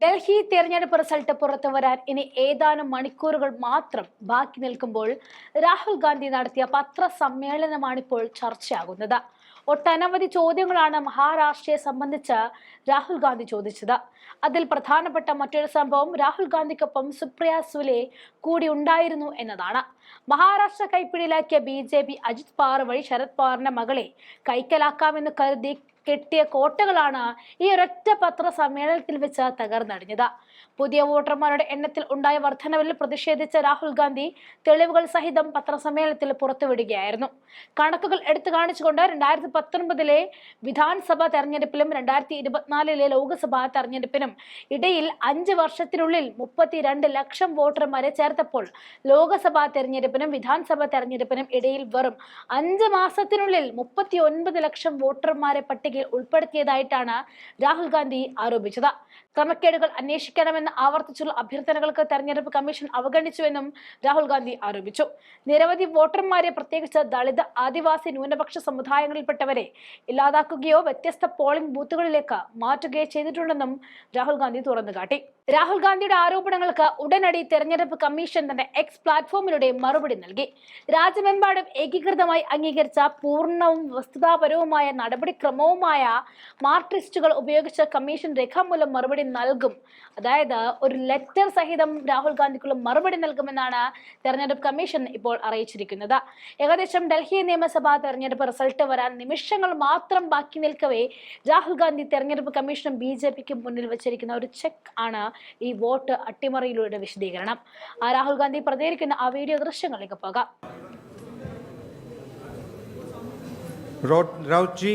ഡൽഹി തെരഞ്ഞെടുപ്പ് റിസൾട്ട് പുറത്തുവരാൻ ഇനി ഏതാനും മണിക്കൂറുകൾ മാത്രം ബാക്കി നിൽക്കുമ്പോൾ രാഹുൽ ഗാന്ധി നടത്തിയ പത്രസമ്മേളനമാണിപ്പോൾ ചർച്ചയാകുന്നത്. ഒട്ടനവധി ചോദ്യങ്ങളാണ് മഹാരാഷ്ട്രയെ സംബന്ധിച്ച് രാഹുൽ ഗാന്ധി ചോദിച്ചത്. അതിൽ പ്രധാനപ്പെട്ട മറ്റൊരു സംഭവം രാഹുൽ ഗാന്ധിക്കൊപ്പം സുപ്രിയ സുലെ കൂടി ഉണ്ടായിരുന്നു എന്നതാണ്. മഹാരാഷ്ട്ര കൈപ്പിടിയിലാക്കിയ BJP അജിത് പവാർ വഴി ശരത് പവാറിന്റെ മകളെ കൈക്കലാക്കാമെന്ന് കരുതി കെട്ടിയ കോട്ടകളാണ് ഈ ഒരൊറ്റ പത്രസമ്മേളനത്തിൽ വെച്ച് തകർന്നടിഞ്ഞത്. പുതിയ വോട്ടർമാരുടെ എണ്ണത്തിൽ ഉണ്ടായ വർധനവിൽ പ്രതിഷേധിച്ച രാഹുൽ ഗാന്ധി തെളിവുകൾ സഹിതം പത്രസമ്മേളനത്തിൽ പുറത്തുവിടുകയായിരുന്നു. കണക്കുകൾ എടുത്തു കാണിച്ചുകൊണ്ട് 2019 വിധാൻസഭാ തെരഞ്ഞെടുപ്പിലും 2024 ലോക്സഭാ തെരഞ്ഞെടുപ്പിനും ഇടയിൽ 5 വർഷത്തിനുള്ളിൽ 32 ലക്ഷം വോട്ടർമാരെ ചേർത്തപ്പോൾ ലോക്സഭാ തെരഞ്ഞെടുപ്പിനും വിധാൻസഭാ തെരഞ്ഞെടുപ്പിനും ഇടയിൽ വെറും 5 മാസത്തിനുള്ളിൽ 39 ലക്ഷം വോട്ടർമാരെ പട്ടികയിൽ ഉൾപ്പെടുത്തിയതായിട്ടാണ് രാഹുൽ ഗാന്ധി ആരോപിച്ചത്. ക്രമക്കേടുകൾ അന്വേഷിക്കണമെന്ന് ആവർത്തിച്ചുള്ള അഭ്യർത്ഥനകൾക്ക് തെരഞ്ഞെടുപ്പ് കമ്മീഷൻ അവഗണിച്ചുവെന്നും രാഹുൽ ഗാന്ധി ആരോപിച്ചു. നിരവധി വോട്ടർമാരെ, പ്രത്യേകിച്ച് ദളിത്, ആദിവാസി, ന്യൂനപക്ഷ സമുദായങ്ങളിൽപ്പെട്ടവരെ ഇല്ലാതാക്കുകയോ വ്യത്യസ്ത പോളിംഗ് ബൂത്തുകളിലേക്ക് മാറ്റുകയോ ചെയ്തിട്ടുണ്ടെന്നും രാഹുൽ ഗാന്ധി തുറന്നുകാട്ടി. രാഹുൽ ഗാന്ധിയുടെ ആരോപണങ്ങൾക്ക് ഉടനടി തെരഞ്ഞെടുപ്പ് കമ്മീഷൻ തന്റെ എക്സ് പ്ലാറ്റ്ഫോമിലൂടെ മറുപടി നൽകി. രാജ്യമെമ്പാടും ഏകീകൃതമായി അംഗീകരിച്ച പൂർണ്ണവും വസ്തുതാപരവുമായ നടപടിക്രമവുമായ മാർക്ക് ലിസ്റ്റുകൾ ഉപയോഗിച്ച് കമ്മീഷൻ രേഖാമൂലം മറുപടി നൽകും. അതായത് ഒരു ലെറ്റർ സഹിതം രാഹുൽ ഗാന്ധിക്കുള്ള മറുപടി നൽകുമെന്നാണ് തെരഞ്ഞെടുപ്പ് കമ്മീഷൻ ഇപ്പോൾ അറിയിച്ചിരിക്കുന്നത്. ഏകദേശം ഡൽഹി നിയമസഭാ തെരഞ്ഞെടുപ്പ് റിസൾട്ട് വരാൻ നിമിഷങ്ങൾ മാത്രം ബാക്കി നിൽക്കവേ രാഹുൽ ഗാന്ധി തെരഞ്ഞെടുപ്പ് കമ്മീഷനും BJPക്കും മുന്നിൽ വെച്ചിരിക്കുന്ന ഒരു ചെക്ക് ആണ് ഈ വോട്ട് അട്ടിമറിയിലൂടെ വിശദീകരണം. രാഹുൽ ഗാന്ധി പ്രതികരിക്കുന്ന ആ വീഡിയോ ദൃശ്യങ്ങളിലേക്ക് പോകാം. राउत जी,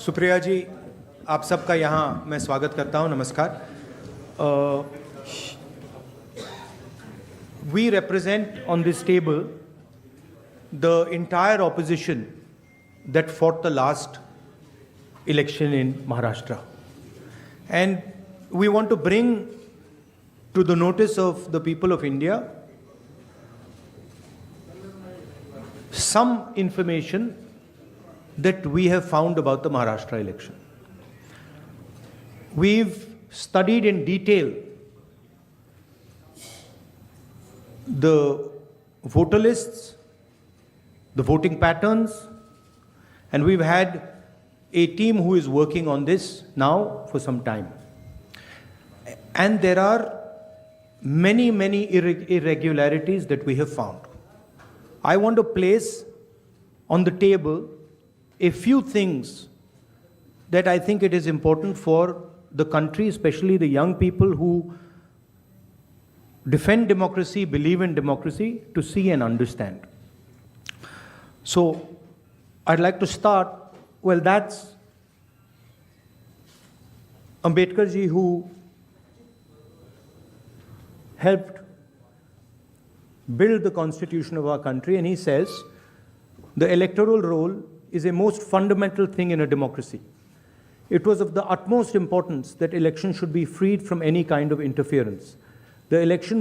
सुप्रिया जी, आप सबका यहाँ मैं स्वागत करता हूँ. नमस्कार. We represent on this table the entire opposition that fought the last election in Maharashtra, and we want to bring to the notice of the people of India some information that we have found about the Maharashtra election. We've studied in detail the voter lists, the voting patterns, and we've had a team who is working on this now for some time. And there are many irregularities that we have found. I want to place on the table a few things that I think it is important for the country, especially the young people who defend democracy, believe in democracy, to see and understand. So I'd like to start, well, that's Ambedkar ji, who helped build the constitution of our country, and he says the electoral roll is a most fundamental thing in a democracy. It was of the utmost importance that elections should be freed from any kind of interference. The election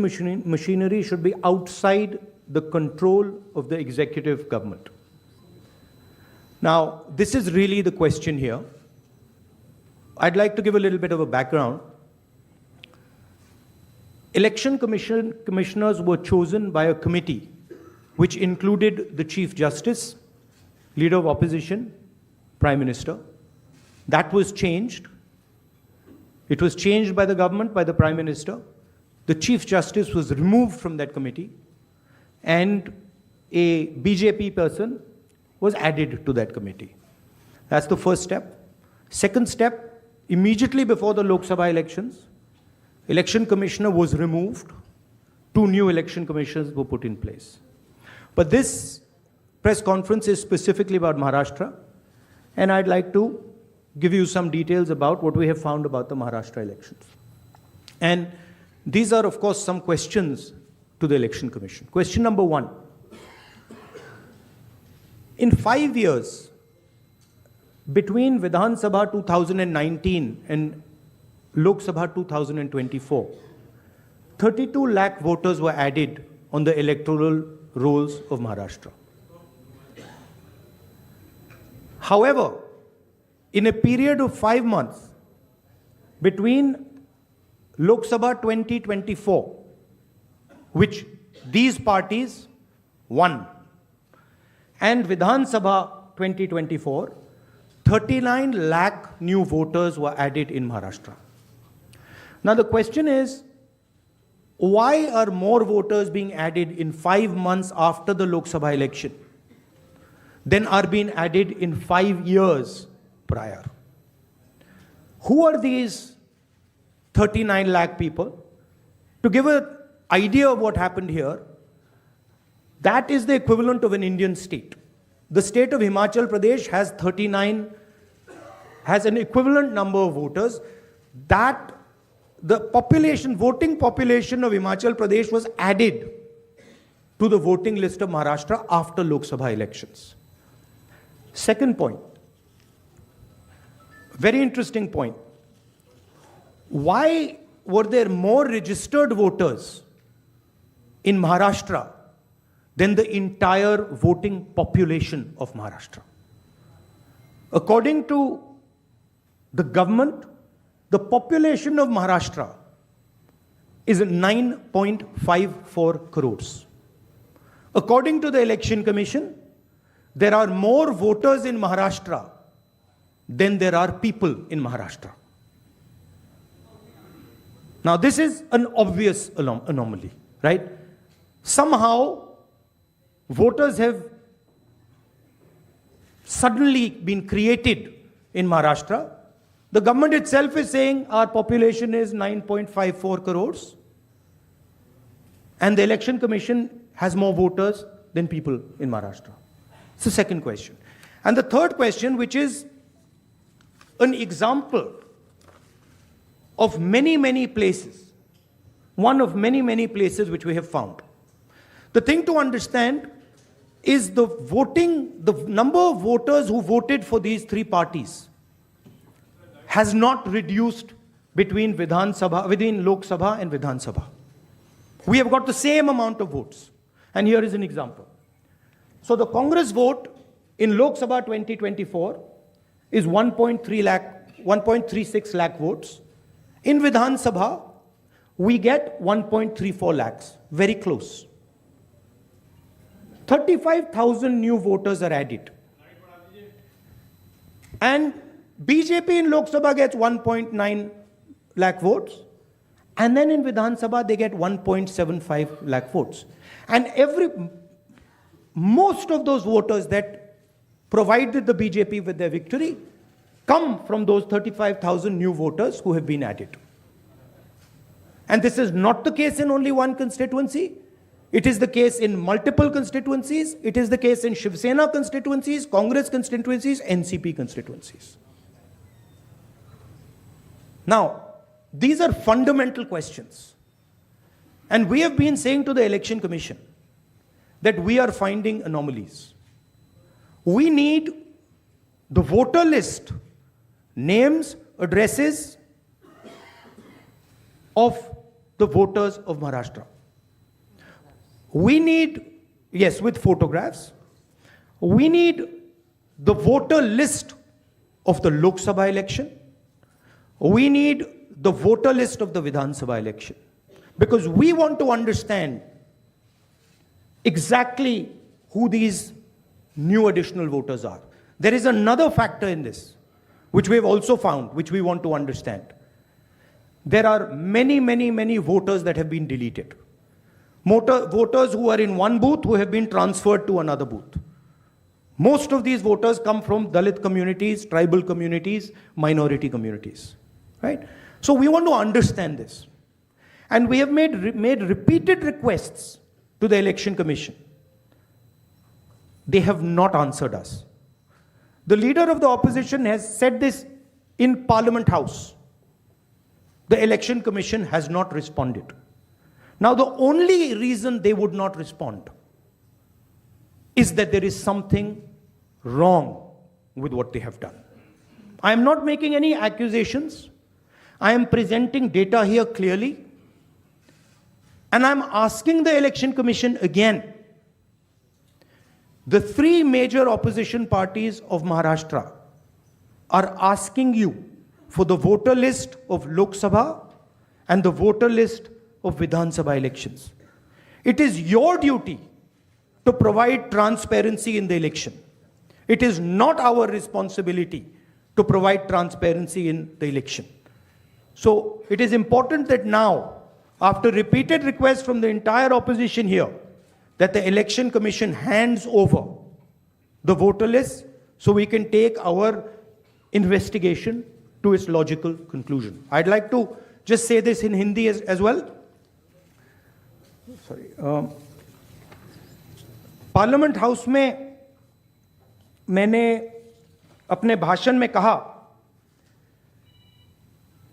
machinery should be outside the control of the executive government. Now, this is really the question here. I'd like to give a little bit of a background. Election commissioners were chosen by a committee which included the Chief Justice, Leader of Opposition, Prime Minister. That was changed. It was changed by the government, by the Prime Minister. The Chief Justice was removed from that committee, and a BJP person was added to that committee. That's the first step. Second step, immediately before the Lok Sabha elections, Election Commissioner was removed. 2 new election commissioners were put in place. But this press conference is specifically about Maharashtra, and I'd like to give you some details about what we have found about the Maharashtra elections. And these are, of course, some questions to the Election Commission. Question number 1. In 5 years, between Vidhan Sabha 2019 and Lok Sabha 2024, 32 lakh voters were added on the electoral rolls of Maharashtra. However, in a period of 5 months, between Lok Sabha 2024, which these parties won, and Vidhan Sabha 2024, 39 lakh new voters were added in Maharashtra. Now the question is, why are more voters being added in 5 months after the Lok Sabha election than are being added in 5 years prior? Who are these 39 lakh people? To give an idea of what happened here, that is the equivalent of an Indian state. The state of Himachal Pradesh has an equivalent number of voters. That the voting population of Himachal Pradesh was added to the voting list of Maharashtra after Lok Sabha elections. Second point, very interesting point. Why were there more registered voters in Maharashtra than the entire voting population of Maharashtra? According to the government, the population of Maharashtra is 9.54 crores. According to the Election Commission, there are more voters in Maharashtra than there are people in Maharashtra. Now, this is an obvious anomaly, right? Somehow, voters have suddenly been created in Maharashtra. The government itself is saying our population is 9.54 crores, and the Election Commission has more voters than people in Maharashtra. It's the second question. And the third question, which is an example of many, many places, one of many, many places which we have found. The thing to understand is the number of voters who voted for these three parties has not reduced between Lok Sabha and Vidhan Sabha. We have got the same amount of votes. And here is an example. So the Congress vote in Lok Sabha 2024 is 1.36 lakh votes. In Vidhan Sabha, we get 1.34 lakhs, very close. 35,000 new voters are added. And BJP in Lok Sabha gets 1.9 lakh votes. And then in Vidhan Sabha, they get 1.75 lakh votes. And most of those voters that provided the BJP with their victory come from those 35,000 new voters who have been added. And this is not the case in only one constituency. It is the case in multiple constituencies. It is the case in Shiv Sena constituencies, Congress constituencies, NCP constituencies. Now, these are fundamental questions. And we have been saying to the Election Commission that we are finding anomalies. We need the voter list, names, addresses of the voters of Maharashtra. We need, yes, with photographs. We need the voter list of the Lok Sabha election. We need the voter list of the Vidhan Sabha election. Because we want to understand exactly who these new additional voters are. There is another factor in this, which we have also found, which we want to understand. There are many, many, many voters that have been deleted. Voters who are in one booth who have been transferred to another booth. Most of these voters come from Dalit communities, tribal communities, minority communities, right? So we want to understand this. And we have made repeated requests to the Election Commission. They have not answered us. The leader of the opposition has said this in Parliament House. The Election Commission has not responded. Now, the only reason they would not respond is that there is something wrong with what they have done. I am not making any accusations. I am presenting data here clearly. And I'm asking the Election Commission again. The three major opposition parties of Maharashtra are asking you for the voter list of Lok Sabha and the voter list of Vidhan Sabha elections. It is your duty to provide transparency in the election. It is not our responsibility to provide transparency in the election. So it is important that now, after repeated requests from the entire opposition here, that the Election Commission hands over the voter list so we can take our investigation to its logical conclusion. I'd like to just say this in Hindi as well. Sorry. Parliament house में मैंने अपने भाषण में कहा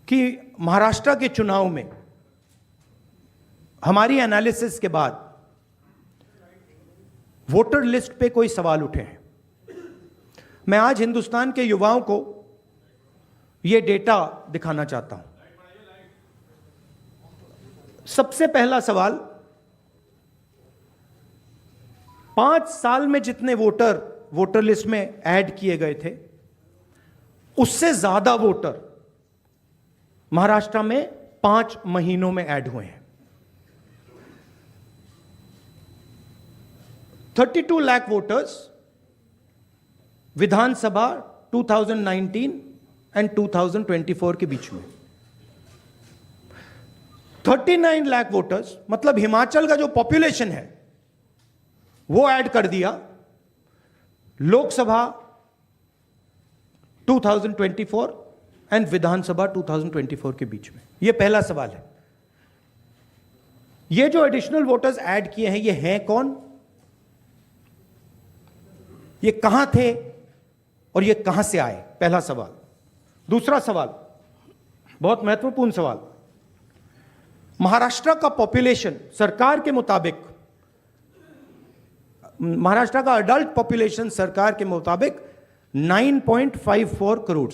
कि महाराष्ट्र के चुनाव में हमारी एनालिसिस के बाद वोटर लिस्ट पे कोई सवाल उठे हैं। मैं आज हिंदुस्तान के युवाओं को यह डेटा दिखाना चाहता हूं। सबसे पहला सवाल, 5 साल में जितने वोटर लिस्ट में ऐड किए गए थे, उससे ज्यादा वोटर महाराष्ट्र में 5 महीनों में ऐड हुए हैं। 32 लाख वोटर्स विधानसभा 2019 एंड 2024 के बीच में। 39 लाख वोटर्स, मतलब हिमाचल का जो पॉपुलेशन है वो ऐड कर दिया लोकसभा 2024 एंड विधानसभा 2024 के बीच में। यह पहला सवाल है। ये जो एडिशनल वोटर्स ऐड किए हैं, ये हैं कौन, ये कहां थे और ये कहां से आए? पहला सवाल। दूसरा सवाल, बहुत महत्वपूर्ण सवाल, महाराष्ट्र का पॉपुलेशन सरकार के मुताबिक, महाराष्ट्र का अडल्ट पॉपुलेशन सरकार के मुताबिक 9.54 करोड़।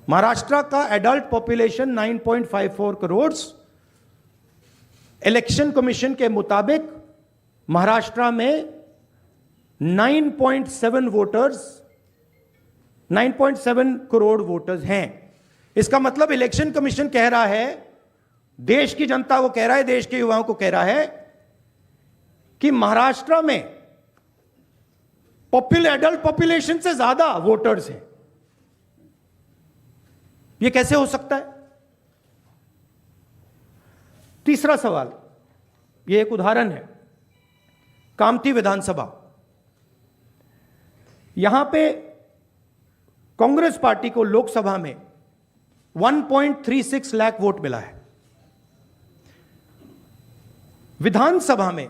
महाराष्ट्र का adult population 9.54 crore. Election commission के मुताबिक महाराष्ट्र में 9.7 करोड़ वोटर्स हैं। इसका मतलब इलेक्शन कमीशन कह रहा है, देश की जनता को कह रहा है, देश के युवाओं को कह रहा है कि महाराष्ट्र में एडल्ट पॉपुलेशन से ज्यादा वोटर्स हैं। यह कैसे हो सकता है? तीसरा सवाल, यह एक उदाहरण है, कामठी विधानसभा। यहां पे कांग्रेस पार्टी को लोकसभा में 1.36 लाख वोट मिला है। विधानसभा में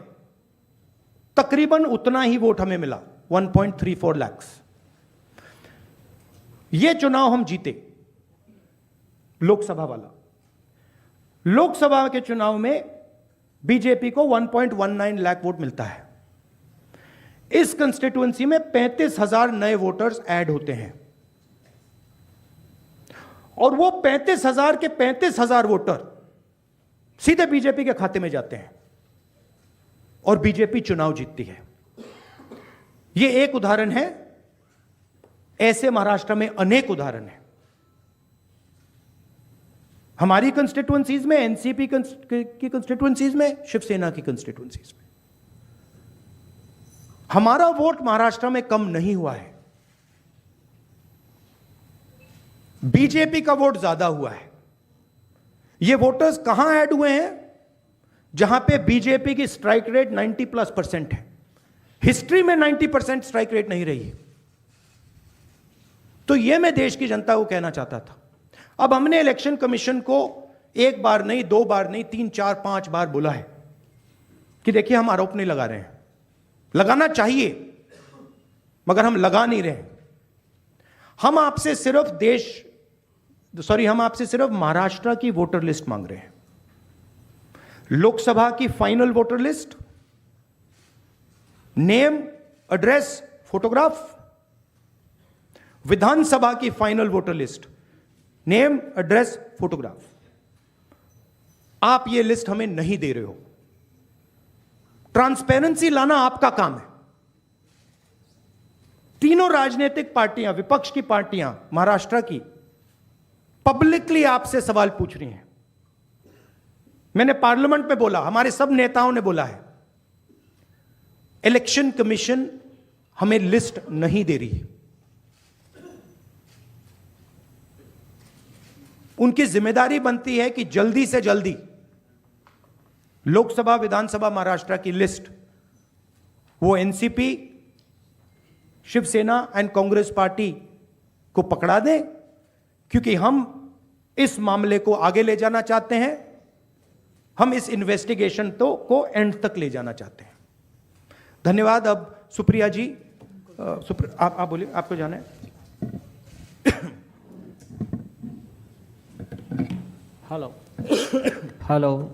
तकरीबन उतना ही वोट हमें मिला, 1.34 लाख। यह चुनाव हम जीते, लोकसभा वाला। लोकसभा के चुनाव में बीजेपी को 1.19 लाख वोट मिलता है। इस कंस्टिट्यूएंसी में 35,000 नए वोटर्स ऐड होते हैं और वो 35,000 के 35,000 वोटर सीधे बीजेपी के खाते में जाते हैं और बीजेपी चुनाव जीतती है। यह एक उदाहरण है, ऐसे महाराष्ट्र में अनेक उदाहरण हैं। हमारी कंस्टिट्यूएंसीज में, एनसीपी की कंस्टिट्यूएंसीज में, शिवसेना की कंस्टिट्यूएंसीज में। हमारा वोट महाराष्ट्र में कम नहीं हुआ है, बीजेपी का वोट ज्यादा हुआ है। ये वोटर्स कहां ऐड हुए हैं? जहां पे बीजेपी की स्ट्राइक रेट 90+% है। हिस्ट्री में 90% स्ट्राइक रेट नहीं रही है। तो यह मैं देश की जनता को कहना चाहता था। अब हमने इलेक्शन कमीशन को 1 बार नहीं, 2 बार नहीं, 3, 4, 5 बार बोला है कि देखिए हम आरोप नहीं लगा रहे हैं, लगाना चाहिए मगर हम लगा नहीं रहे। हम आपसे सिर्फ महाराष्ट्र की वोटर लिस्ट मांग रहे हैं। लोकसभा की final voter list, name, address, photograph. विधानसभा की final voter list, name, address, photograph. आप ये लिस्ट हमें नहीं दे रहे हो। ट्रांसपेरेंसी लाना आपका काम है। तीनों राजनीतिक पार्टियां, विपक्ष की पार्टियां महाराष्ट्र की, पब्लिकली आपसे सवाल पूछ रही हैं। मैंने पार्लियामेंट में बोला, हमारे सब नेताओं ने बोला है, इलेक्शन कमीशन हमें लिस्ट नहीं दे रही। उनकी जिम्मेदारी बनती है कि जल्दी से जल्दी लोकसभा विधानसभा महाराष्ट्र की लिस्ट वो NCP, Shiv Sena and Congress party को पकड़ा दें, क्योंकि हम इस मामले को आगे ले जाना चाहते हैं। हम इस इन्वेस्टिगेशन को एंड तक ले जाना चाहते हैं। धन्यवाद। अब सुप्रिया जी, आप बोलिए, आपको जाना है। हेलो।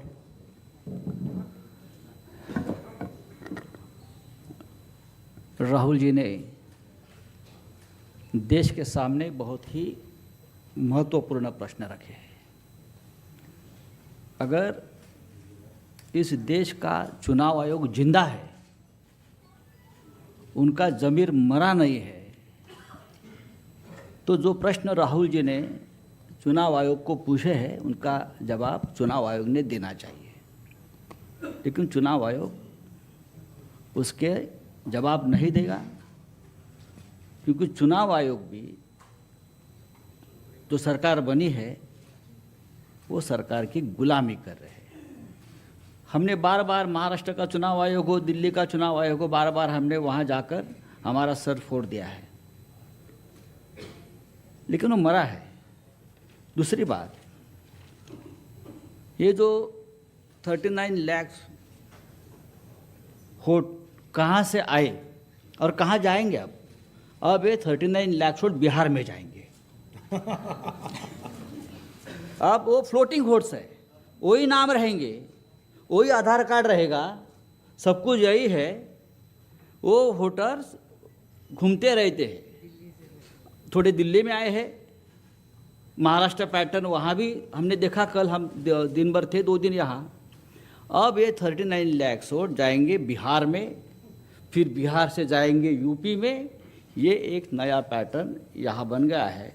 राहुल जी ने देश के सामने बहुत ही महत्वपूर्ण प्रश्न रखे हैं। अगर इस देश का चुनाव आयोग जिंदा है, उनका ज़मीर मरा नहीं है, तो जो प्रश्न राहुल जी ने चुनाव आयोग को पूछे हैं, उनका जवाब चुनाव आयोग ने देना चाहिए। लेकिन चुनाव आयोग उसके जवाब नहीं देगा, क्योंकि चुनाव आयोग भी जो सरकार बनी है वो सरकार की गुलामी कर रहे हैं। हमने बार बार महाराष्ट्र का चुनाव आयोग हो, दिल्ली का चुनाव आयोग हो, बार बार हमने वहाँ जाकर हमारा सर फोड़ दिया है, लेकिन वो मरा है। दूसरी बात, ये जो 39 लाख वोट कहाँ से आए और कहाँ जाएंगे? अब ये 39 लाख वोट बिहार में जाएंगे। अब वो फ्लोटिंग वोट्स है, वही नाम रहेंगे, वही आधार कार्ड रहेगा, सब कुछ यही है। वो वोटर्स घूमते रहते हैं, थोड़े दिल्ली में आए हैं, महाराष्ट्र पैटर्न वहाँ भी हमने देखा, कल हम दिन भर थे, 2 दिन यहाँ। अब ये 39 लाख वोट जाएंगे बिहार में, फिर बिहार से जाएंगे यूपी में। ये एक नया पैटर्न यहाँ बन गया है,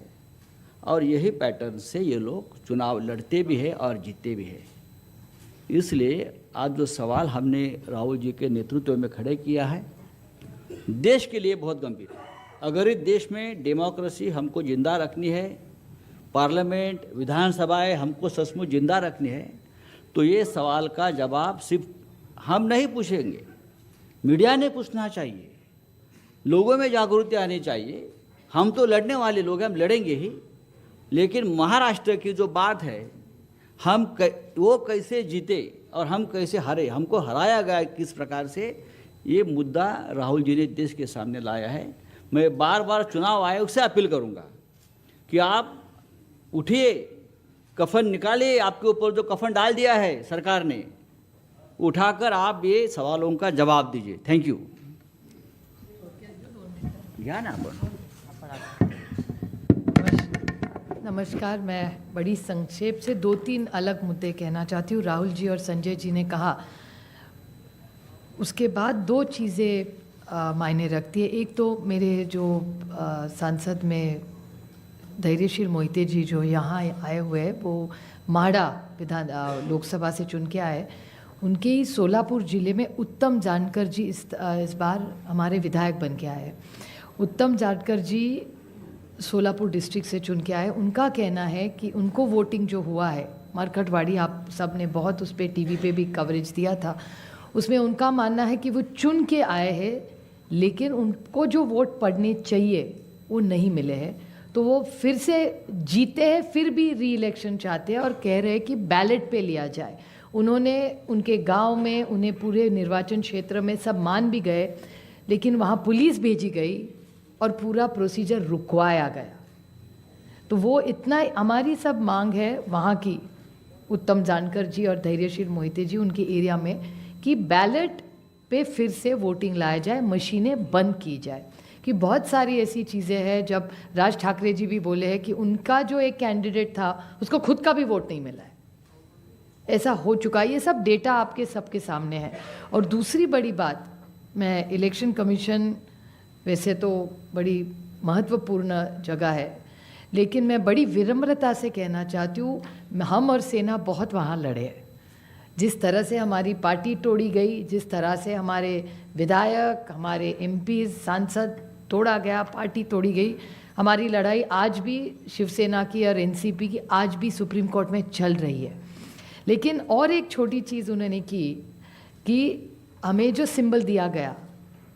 और यही पैटर्न से ये लोग चुनाव लड़ते भी हैं और जीतते भी हैं। इसलिए आज जो सवाल हमने राहुल जी के नेतृत्व में खड़े किया है, देश के लिए बहुत गंभीर है। अगर इस देश में डेमोक्रेसी हमको जिंदा रखनी है, पार्लियामेंट, विधानसभाएं हमको सचमुच जिंदा रखनी है, तो ये सवाल का जवाब सिर्फ हम नहीं पूछेंगे, मीडिया ने पूछना चाहिए, लोगों में जागरूकता आनी चाहिए। हम तो लड़ने वाले लोग हैं, हम लड़ेंगे ही, लेकिन महाराष्ट्र की जो बात है, वो कैसे जीते और हम कैसे हारे, हमको हराया गया किस प्रकार से, ये मुद्दा राहुल जी ने देश के सामने लाया है। मैं बार बार चुनाव आयोग से अपील करूंगा कि आप उठिए, कफन निकालिए, आपके ऊपर जो कफन डाल दिया है सरकार ने, उठाकर आप ये सवालों का जवाब दीजिए। Thank you. नमस्कार। मैं बड़ी संक्षेप से 2-3 अलग मुद्दे कहना चाहती हूँ। राहुल जी और संजय जी ने कहा, उसके बाद 2 चीज़ें मायने रखती है। एक तो मेरे जो सांसद में धैर्यशील मोहिते जी जो यहाँ आए हुए हैं, वो माड़ा लोकसभा से चुन के आए। उनके ही सोलापुर ज़िले में उत्तम जानकर जी इस बार हमारे विधायक बन के आए। उत्तम जानकर जी सोलापुर डिस्ट्रिक्ट से चुन के आए। उनका कहना है कि उनको वोटिंग जो हुआ है मरकटवाड़ी, आप सब ने बहुत उस पर टीवी पे भी कवरेज दिया था, उसमें उनका मानना है कि वो चुन के आए हैं, लेकिन उनको जो वोट पड़ने चाहिए वो नहीं मिले हैं। तो वो फिर से जीते हैं, फिर भी री इलेक्शन चाहते हैं और कह रहे हैं कि बैलेट पे लिया जाए। उन्होंने उनके गांव में, उन्हें पूरे निर्वाचन क्षेत्र में सब मान भी गए, लेकिन वहाँ पुलिस भेजी गई और पूरा प्रोसीजर रुकवाया गया। तो वो इतना हमारी सब मांग है वहाँ की, उत्तम जानकर जी और धैर्यशील मोहिते जी उनके एरिया में, कि बैलेट पे फिर से वोटिंग लाया जाए, मशीनें बंद की जाए। कि बहुत सारी ऐसी चीज़ें हैं, जब राज ठाकरे जी भी बोले हैं कि उनका जो एक कैंडिडेट था उसको खुद का भी वोट नहीं मिला है, ऐसा हो चुका है। ये सब डेटा आपके सबके सामने है। और दूसरी बड़ी बात, मैं इलेक्शन कमीशन वैसे तो बड़ी महत्वपूर्ण जगह है, लेकिन मैं बड़ी विनम्रता से कहना चाहती हूँ, हम और सेना बहुत वहाँ लड़े हैं। जिस तरह से हमारी पार्टी तोड़ी गई, जिस तरह से हमारे विधायक, हमारे एमपी, सांसद तोड़ा गया, पार्टी तोड़ी गई, हमारी लड़ाई आज भी शिवसेना की और एनसीपी की आज भी सुप्रीम कोर्ट में चल रही है। लेकिन और एक छोटी चीज़ उन्होंने की कि हमें जो सिंबल दिया गया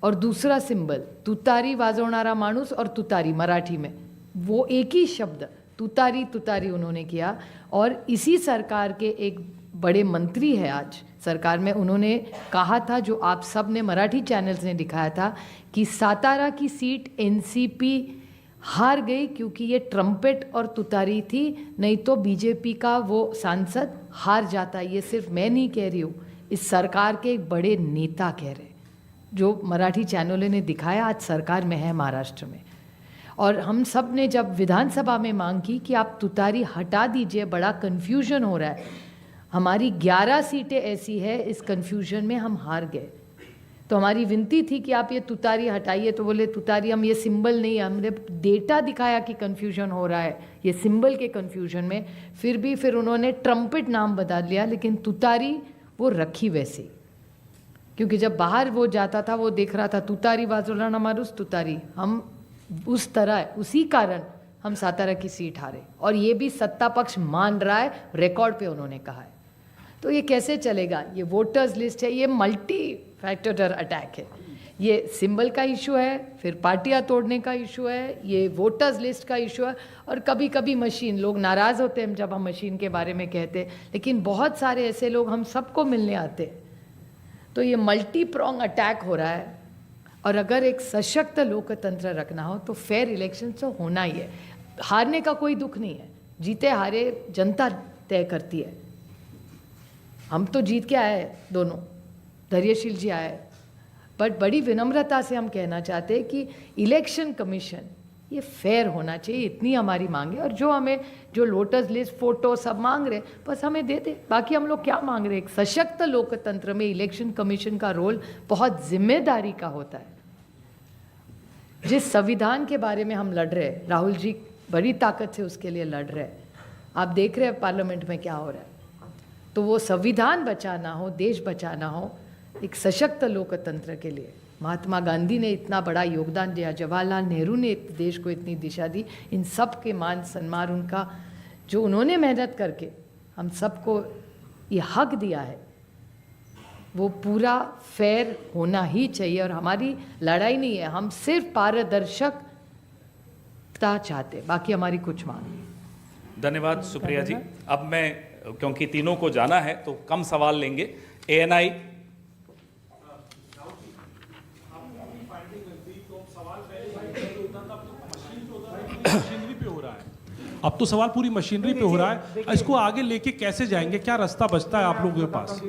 और दूसरा सिंबल तुतारी वाजवणारा माणूस और तुतारी मराठी में, वो एक ही शब्द तुतारी तुतारी उन्होंने किया। और इसी सरकार के एक बड़े मंत्री है आज सरकार में, उन्होंने कहा था, जो आप सब ने मराठी चैनल्स ने दिखाया था, कि सातारा की सीट एनसीपी हार गई क्योंकि ये ट्रम्पेट और तुतारी थी, नहीं तो बीजेपी का वो सांसद हार जाता। ये सिर्फ मैं नहीं कह रही हूँ, इस सरकार के एक बड़े नेता कह रहे, जो मराठी चैनलों ने दिखाया आज सरकार में है महाराष्ट्र में। और हम सब ने जब विधानसभा में मांग की कि आप तुतारी हटा दीजिए, बड़ा कन्फ्यूजन हो रहा है, हमारी 11 सीटें ऐसी है, इस कन्फ्यूजन में हम हार गए। तो हमारी विनती थी कि आप ये तुतारी हटाइए, तो बोले तुतारी हम ये सिंबल नहीं, हमने डेटा दिखाया कि कन्फ्यूजन हो रहा है ये सिंबल के कन्फ्यूजन में, फिर उन्होंने ट्रम्पेट नाम बदल लिया, लेकिन तुतारी वो रखी वैसे, क्योंकि जब बाहर वो जाता था वो देख रहा था तुतारी वाजवणारा माणूस तुतारी, हम उस तरह उसी कारण हम सातारा की सीट हारे। और ये भी सत्ता पक्ष मान रहा है, रिकॉर्ड पे उन्होंने कहा है। तो ये कैसे चलेगा? ये वोटर्स लिस्ट है, ये मल्टी फैक्टर अटैक है, ये सिंबल का इशू है, फिर पार्टियां तोड़ने का इशू है, ये वोटर्स लिस्ट का इशू है, और कभी कभी मशीन, लोग नाराज़ होते हैं जब हम मशीन के बारे में कहते हैं, लेकिन बहुत सारे ऐसे लोग हम सबको मिलने आते हैं। तो ये मल्टी प्रोंग अटैक हो रहा है। और अगर एक सशक्त लोकतंत्र रखना हो तो फेयर इलेक्शन तो होना ही है। हारने का कोई दुख नहीं है, जीते हारे जनता तय करती है। हम तो जीत के आए दोनों, धैर्यशील जी आए, बट बड़ी विनम्रता से हम कहना चाहते हैं कि इलेक्शन कमीशन ये फेयर होना चाहिए, इतनी हमारी मांग है। और जो हमें जो लोटस लिस्ट फोटो सब मांग रहे, बस हमें दे दे, बाकी हम लोग क्या मांग रहे। एक सशक्त लोकतंत्र में इलेक्शन कमीशन का रोल बहुत जिम्मेदारी का होता है। जिस संविधान के बारे में हम लड़ रहे हैं, राहुल जी बड़ी ताकत से उसके लिए लड़ रहे हैं, आप देख रहे हैं पार्लियामेंट में क्या हो रहा है। तो वो संविधान बचाना हो, देश बचाना हो, एक सशक्त लोकतंत्र के लिए महात्मा गांधी ने इतना बड़ा योगदान दिया, जवाहरलाल नेहरू ने देश को इतनी दिशा दी, इन सब के मान सम्मान, उनका जो उन्होंने मेहनत करके हम सबको ये हक दिया है, वो पूरा फेयर होना ही चाहिए। और हमारी लड़ाई नहीं है, हम सिर्फ पारदर्शकता चाहते, बाकी हमारी कुछ मांग नहीं। धन्यवाद सुप्रिया जी। अब मैं, क्योंकि तीनों को जाना है तो कम सवाल लेंगे। एएनआई मशीनरी पे हो रहा है, अब तो सवाल पूरी मशीनरी पे हो रहा है। इसको आगे लेके कैसे जाएंगे, क्या रास्ता बचता है आप लोगों के पास?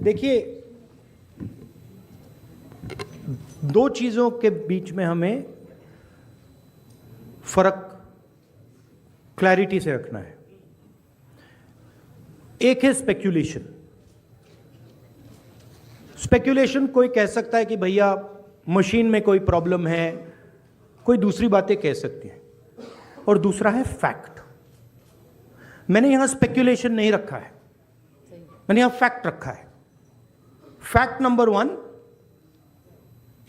देखिए, दो चीजों के बीच में हमें फर्क क्लैरिटी से रखना है। एक है स्पेक्यूलेशन। स्पेक्यूलेशन कोई कह सकता है कि भैया मशीन में कोई प्रॉब्लम है, कोई दूसरी बातें कह सकती हैं, और दूसरा है फैक्ट। मैंने यहां स्पेक्यूलेशन नहीं रखा है, मैंने यहां फैक्ट रखा है। फैक्ट नंबर 1,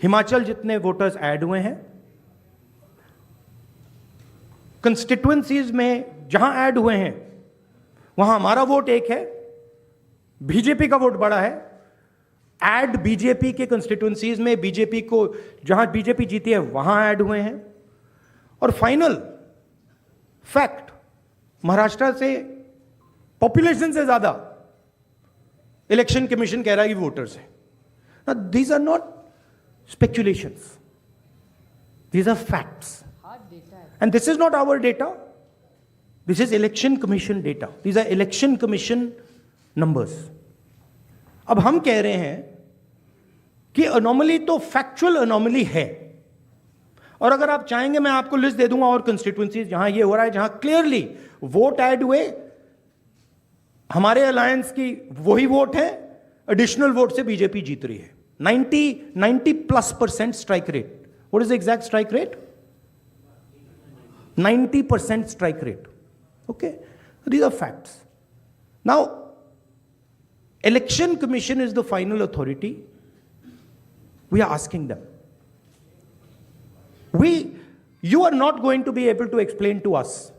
हिमाचल जितने वोटर्स ऐड हुए हैं, कंस्टिट्युएंसीज में जहां ऐड हुए हैं वहां हमारा वोट एक है, बीजेपी का वोट बड़ा है। ऐड बीजेपी के कंस्टिट्युएंसीज में बीजेपी को जहां बीजेपी जीती है वहां ऐड हुए हैं। और फाइनल फैक्ट, महाराष्ट्र से पॉपुलेशन से ज्यादा इलेक्शन कमीशन कह रहा है कि वोटर्स है। These are not speculations, these are facts, and this is not our data, this is election commission data, these are election commission numbers. अब हम कह रहे हैं कि अनोमली तो फैक्चुअल अनोमली है, और अगर आप चाहेंगे मैं आपको लिस्ट दे दूंगा और कंस्टिट्युएंसीज जहां ये हो रहा है, जहां क्लियरली वोट ऐड हुए, हमारे अलायंस की वही वोट है, एडिशनल वोट से बीजेपी जीत रही है। 90+ 90+% strike rate. What is the exact strike rate? 90% strike rate. Okay? These are facts. Now, Election Commission is the final authority. We are asking them. You are not going to be able to explain to us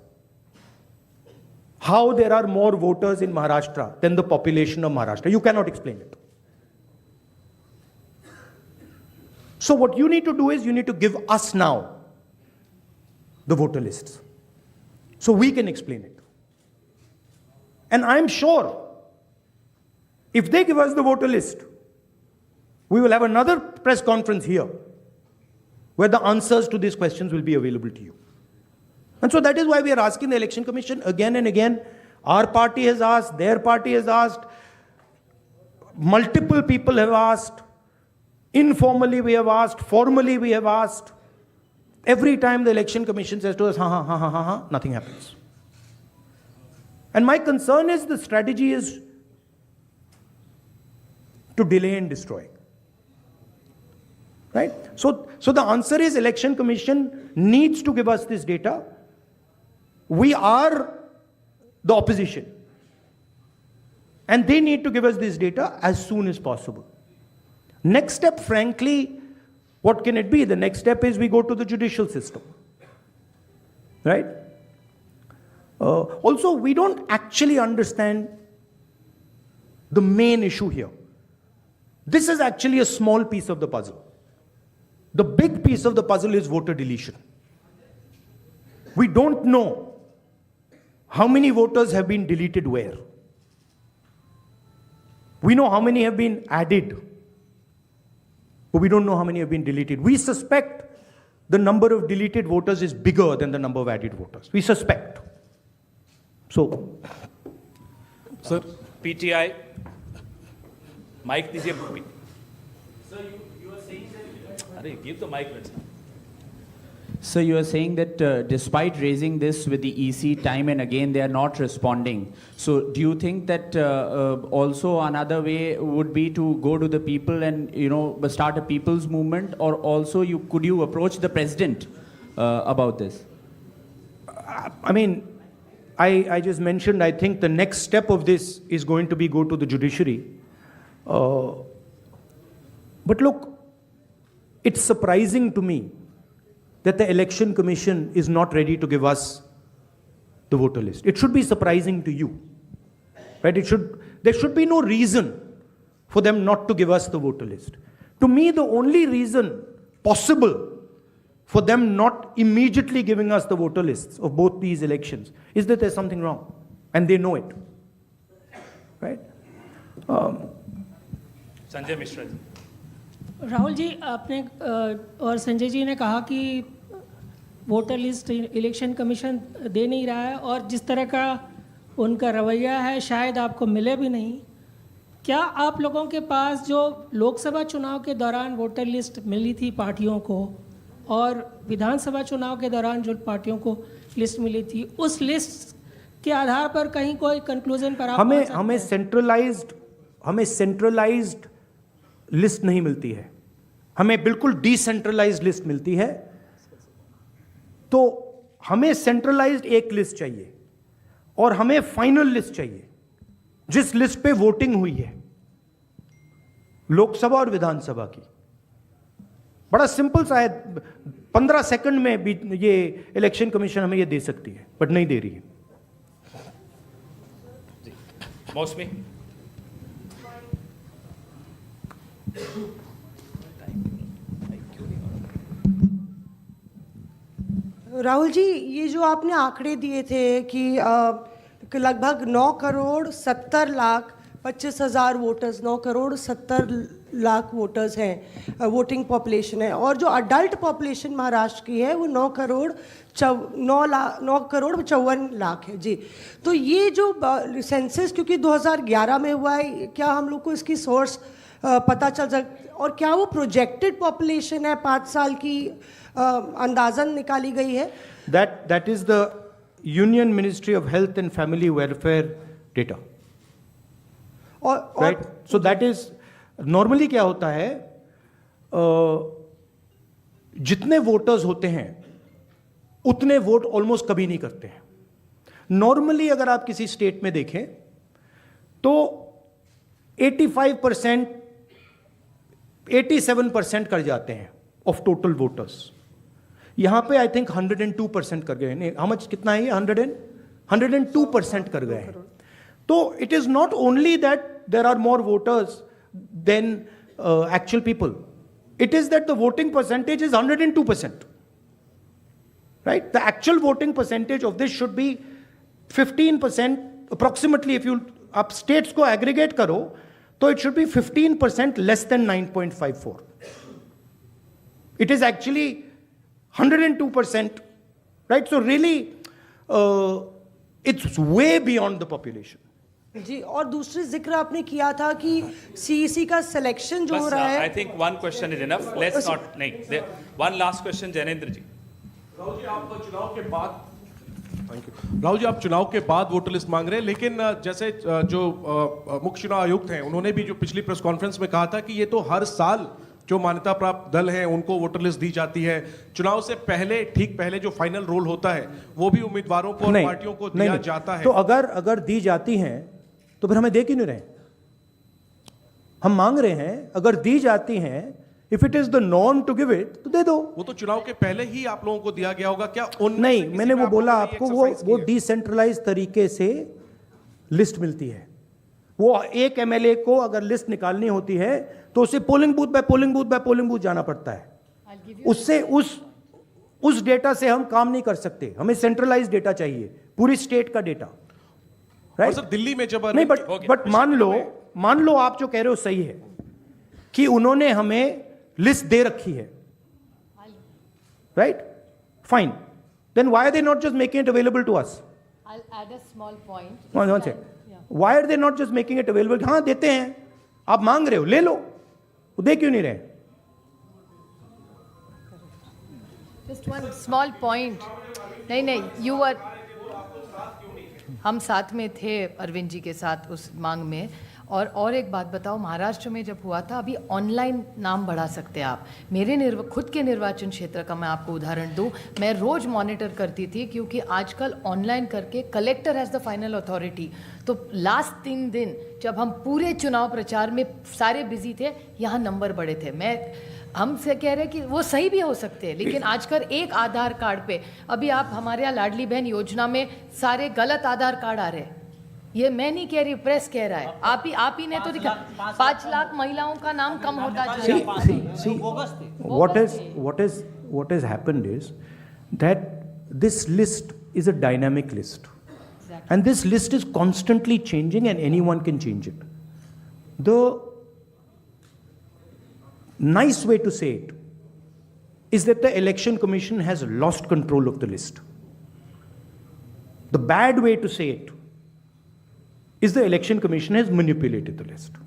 how there are more voters in Maharashtra than the population of Maharashtra. You cannot explain it. So what you need to do is you need to give us now the voter lists so we can explain it. And I'm sure if they give us the voter list, we will have another press conference here where the answers to these questions will be available to you. And so that is why we are asking the Election Commission again and again. Our party has asked, their party has asked, multiple people have asked, informally we have asked, formally we have asked. Every time the Election Commission says to us, nothing happens. And my concern is the strategy is to delay and destroy. Right? So the answer is Election Commission needs to give us this data. We are the opposition. And they need to give us this data as soon as possible. Next step, frankly, what can it be? The next step is we go to the judicial system. Right? Also, we don't actually understand the main issue here. This is actually a small piece of the puzzle. The big piece of the puzzle is voter deletion. We don't know how many voters have been deleted where. We know how many have been added, but we don't know how many have been deleted. We suspect the number of deleted voters is bigger than the number of added voters. We suspect. So, Sir, PTI, mic दीजिए. Sir, you are saying that. अरे give the mic, let's. So you are saying that despite raising this with the EC time and again, they are not responding. So do you think that also another way would be to go to the people and start a people's movement, or also could you approach the president about this? I mean, I just mentioned, I think the next step of this is going to be go to the judiciary. But look, it's surprising to me that the Election Commission is not ready to give us the voter list. It should be surprising to you, right? There should be no reason for them not to give us the voter list. To me, the only reason possible for them not immediately giving us the voter lists of both these elections is that there's something wrong, and they know it, right? Sanjay Mishra ji. Rahul ji, आपने और संजय जी ने कहा कि voter list election commission दे नहीं रहा है, और जिस तरह का उनका रवैया है शायद आपको मिले भी नहीं. क्या आप लोगों के पास जो लोकसभा चुनाव के दौरान वोटर लिस्ट मिली थी पार्टियों को, और विधानसभा चुनाव के दौरान जो पार्टियों को लिस्ट मिली थी, उस लिस्ट के आधार पर कहीं कोई कंक्लूजन पर आप हमें सेंट्रलाइज्ड लिस्ट नहीं मिलती है, हमें बिल्कुल डिसेंट्रलाइज्ड लिस्ट मिलती है. तो हमें सेंट्रलाइज्ड एक लिस्ट चाहिए और हमें फाइनल लिस्ट चाहिए जिस लिस्ट पे वोटिंग हुई है लोकसभा और विधानसभा की. बड़ा सिंपल सा है, 15 सेकंड में भी ये इलेक्शन कमीशन हमें ये दे सकती है, बट नहीं दे रही है. मौसमी. राहुल जी, ये जो आपने आंकड़े दिए थे कि लगभग 9,70,25,000 वोटर्स, 9,70,00,000 वोटर्स हैं, वोटिंग पॉपुलेशन है, और जो अडल्ट पॉपुलेशन महाराष्ट्र की है वो 9,54,00,000 है जी. तो ये जो सेंसस क्योंकि 2011 में हुआ है, क्या हम लोग को इसकी सोर्स पता चल सकता, और क्या वो प्रोजेक्टेड पॉपुलेशन है 5 साल की अंदाजन निकाली गई है? That is the Union Ministry of Health and Family Welfare data. Right? So that is normally क्या होता है, जितने वोटर्स होते हैं उतने वोट ऑलमोस्ट कभी नहीं करते हैं. नॉर्मली अगर आप किसी स्टेट में देखें तो 85%, 87% कर जाते हैं ऑफ टोटल वोटर्स. यहां पे आई थिंक 102% कर गए हैं. हाउ मच, कितना है ये? 102% कर गए हैं. तो it is not only that there are more voters than actual people. It is that the voting percentage is 102%. Right? The actual voting percentage of this should be 15% approximately. If you up states को aggregate करो तो it should be 15% less than 9.54. It is actually 102%. Right? So really it's way beyond the population. जी, और दूसरी जिक्र आपने किया था कि सीईसी का सिलेक्शन जो हो रहा है. I think one question is enough. Let's not, नहीं, वन लास्ट क्वेश्चन. जैनेंद्र जी. राहुल जी, आप चुनाव के बाद, थैंक यू राहुल जी, आप चुनाव के बाद वोटर लिस्ट मांग रहे हैं, लेकिन जैसे जो मुख्य चुनाव आयुक्त हैं उन्होंने भी जो पिछली प्रेस कॉन्फ्रेंस में कहा था कि ये तो हर साल जो मान्यता प्राप्त दल हैं उनको वोटर लिस्ट दी जाती है. चुनाव से पहले, ठीक पहले जो फाइनल रोल होता है वो भी उम्मीदवारों को और पार्टियों को दिया जाता है. तो अगर दी जाती हैं तो फिर हमें दे क्यों नहीं रहे? हम मांग रहे हैं, अगर दी जाती हैं, if it is the norm to give it, तो दे दो. वो तो चुनाव के पहले ही आप लोगों को दिया गया होगा क्या? नहीं, मैंने वो बोला आपको, वो डिसेंट्रलाइज तरीके से लिस्ट मिलती है. वो एक एमएलए को अगर लिस्ट निकालनी होती है तो उसे polling booth by polling booth by polling booth जाना पड़ता है. उससे उस डेटा से हम काम नहीं कर सकते. हमें सेंट्रलाइज डेटा चाहिए, पूरी स्टेट का डेटा. Right? सर, दिल्ली में जब नहीं, बट मान लो आप जो कह रहे हो सही है कि उन्होंने हमें लिस्ट दे रखी है, right? Fine. Then why are they not just making it available to us? I'll add a small point. One second. Why are they not just making it available? हाँ, देते हैं, आप मांग रहे हो, ले लो. वो दे क्यों नहीं रहे? Just one small point. नहीं, you were, हम साथ में थे अरविंद जी के साथ उस मांग में. और एक बात बताओ, महाराष्ट्र में जब हुआ था, अभी ऑनलाइन नाम बढ़ा सकते हैं आप. मेरे खुद के निर्वाचन क्षेत्र का मैं आपको उदाहरण दूं, मैं रोज़ मॉनिटर करती थी क्योंकि आजकल ऑनलाइन करके collector has the final authority. तो लास्ट 3 दिन जब हम पूरे चुनाव प्रचार में सारे बिजी थे, यहाँ नंबर बढ़े थे. हमसे कह रहे कि वो सही भी हो सकते हैं, लेकिन आजकल एक आधार कार्ड पे, अभी आप हमारे यहाँ लाडली बहन योजना में सारे गलत आधार कार्ड आ रहे हैं. ये मैं नहीं कह रही, प्रेस कह रहा है. आप ही ने तो दिखा 5 लाख महिलाओं का नाम कम होता जा रहा है. See, what has happened is that this list is a dynamic list. Exactly. And this list is constantly changing and anyone can change it. The nice way to say it is that the election commission has lost control of the list. The bad way to say it is the election commission has manipulated the list.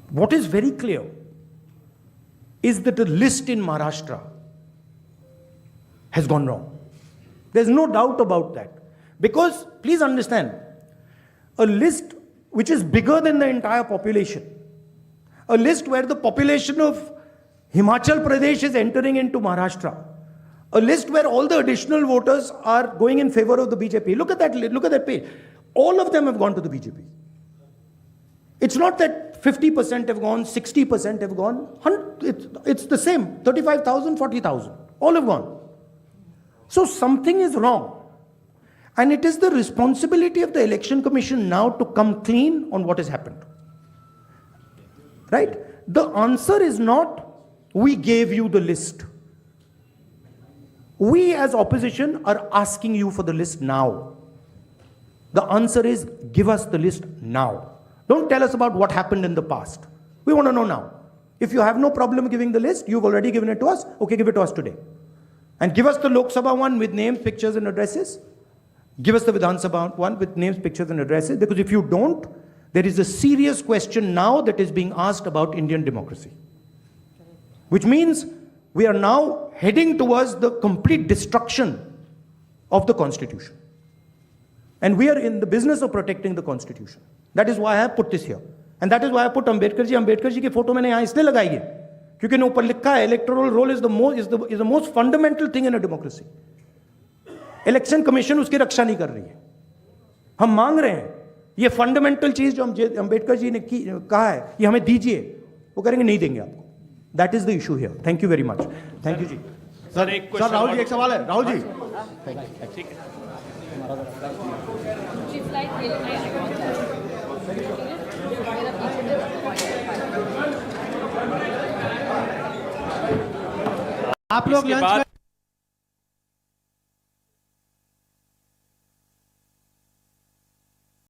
What is very clear is that the list in Maharashtra has gone wrong. There's no doubt about that. Because, please understand, a list which is bigger than the entire population, a list where the population of Himachal Pradesh is entering into Maharashtra, a list where all the additional voters are going in favor of the BJP. Look at that page. All of them have gone to the BJP. It's not that 50% have gone, 60% have gone. It's the same. 35,000, 40,000. All have gone. So something is wrong. And it is the responsibility of the Election Commission now to come clean on what has happened. Right? The answer is not, we gave you the list. We as opposition are asking you for the list now. The answer is, give us the list now. Don't tell us about what happened in the past. We want to know now. If you have no problem giving the list, you've already given it to us, okay, give it to us today. And give us the Lok Sabha one with names, pictures and addresses. Give us the Vidhan Sabha one with names, pictures and addresses. Because if you don't, there is a serious question now that is being asked about Indian democracy. Which means we are now heading towards the complete destruction of the Constitution. And we are in the business of protecting the Constitution. That is why I have put this here. And that is why I put Ambedkar ji की photo मैंने यहां इसलिए लगाई है क्योंकि इन्हें ऊपर लिखा है electoral roll is the most fundamental thing in a democracy. Election commission उसकी रक्षा नहीं कर रही है। हम मांग रहे हैं ये फंडामेंटल चीज जो अंबेडकर जी ने कहा है ये हमें दीजिए, वो करेंगे नहीं देंगे आपको। That is the issue here. Thank you very much. Thank you ji. Sir एक सर राहुल जी एक सवाल है, राहुल जी ठीक है। आप लोग इसके लंच बाद